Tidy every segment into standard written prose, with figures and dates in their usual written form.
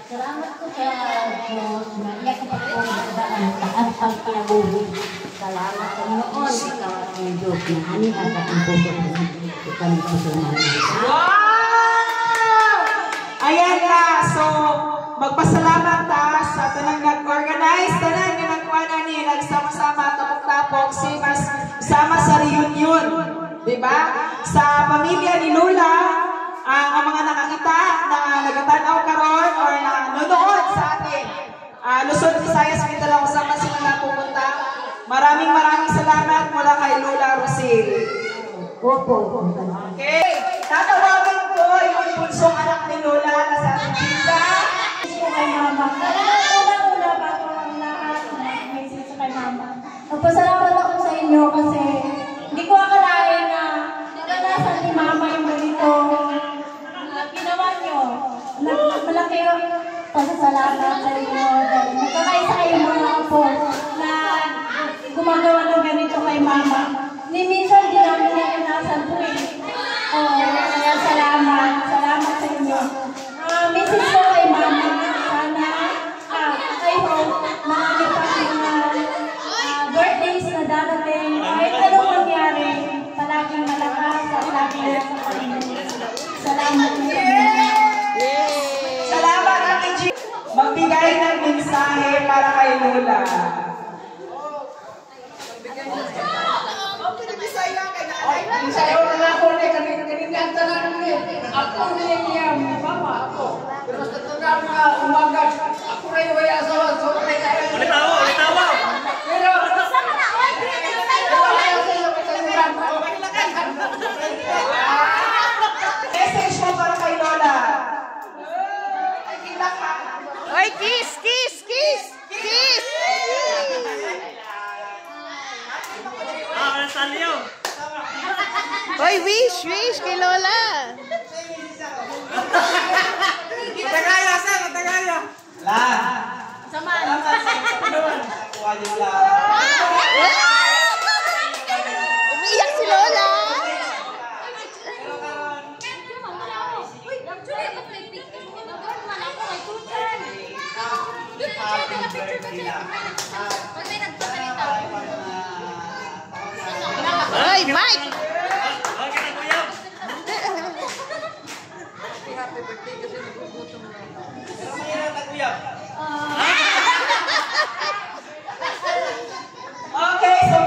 Salamat ko sa Diyos na iyak ko po ang taas ang pinabuhi. Salamat sa noon ikaw ang Diyos na hanihan at ang puso ko kami sa sumali. Wow! Ayan na. So, magpasalamat ta sa tanang nag-organize, tanang na nagkuha ni nagsama-sama tapok-tapok, sama sa reunion. Diba? Sa pamilya ni Lola, ang mga nakakita na nagatanaw karon or na nanonood sa atin. Luzon, Visayas, Mindanao, kasama sila na pumunta. Maraming salamat mula kay Lola Rosil. Okay. Tatawagin ko yung punsong anak ni Lola na sa ating chika. Gusto kay Mama. Una bago ang lahat. Message kay Mama. Nagpasalamat ako sa inyo kasi hindi ko akalain na naganasan ni Mama yung ganito. Ginawa nyo. Malaki ang pasasalamat sa inyo. Nagkakaisa kayo mga apo na gumagawa ng ganito kay Mama. Ni minsan din namin naganasan po eh. Kaya salamat. Salamat sa inyo. Message ko kay Mama. Sana kayo marami pa mga birthdays na dadating. Kahit anong mangyari, palaging malakas at laging nasa Panginoon. Salamat sa inyo. Salamat, Ate G. Magbigay ng mensahe para kay Lola. Sayo na ako na kanina tanan ni. Ako niya mama ako. Pero sa tanan na umaga ako ray waya sa so ray kaya. Ulit tawa. Pero sama na oy. Message mo para kay Lola. Oy, kiss. Oy, wish kay Lola. Tagaya. La. Umiiyak si Lola. Oy, Mike. Okay, so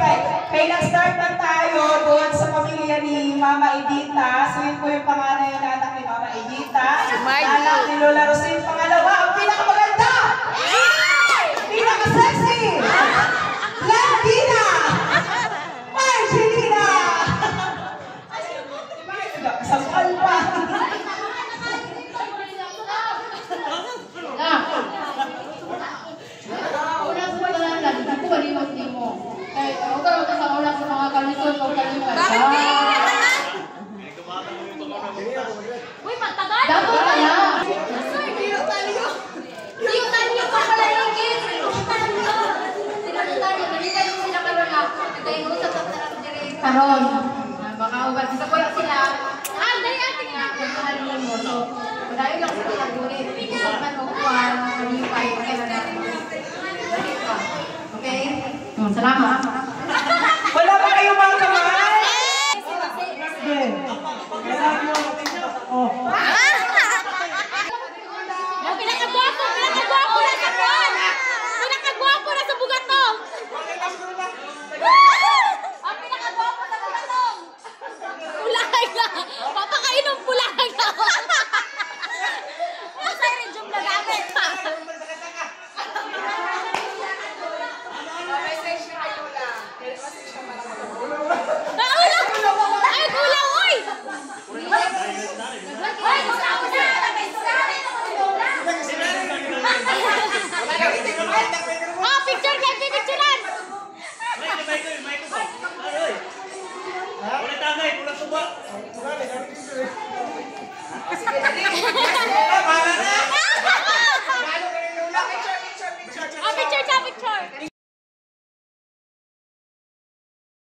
kay nag-start na tayo doon sa pamilya ni Mama Edita. So yun po yung panganay na anak ni Mama Edita. Anak ni Lola Rosil. Pangalawa, ang pinakamaganda! Pinaka-sexy! Latina! Margelina! Sampal pa! Uy, matagal! Dapat kaya! Karon, baka ubat sa kuya sila. Dali ating nga. Nagkahalin mo. So, malayo lang sila nagbulit. Isang upuan, malipay, okay? Salamat. Wala ba kayo mga kamay? Pinakagwapo na sa bugatong! Ang pinakagwapo na sa bugatong! Pulahay na! Papakain ng pulahay na! Masay rin yung nagamit! Ay, gulaw! Oy! Ay, gulaw na! Oh, picture ka! Picturean! Ulit tagay, ulang tuba.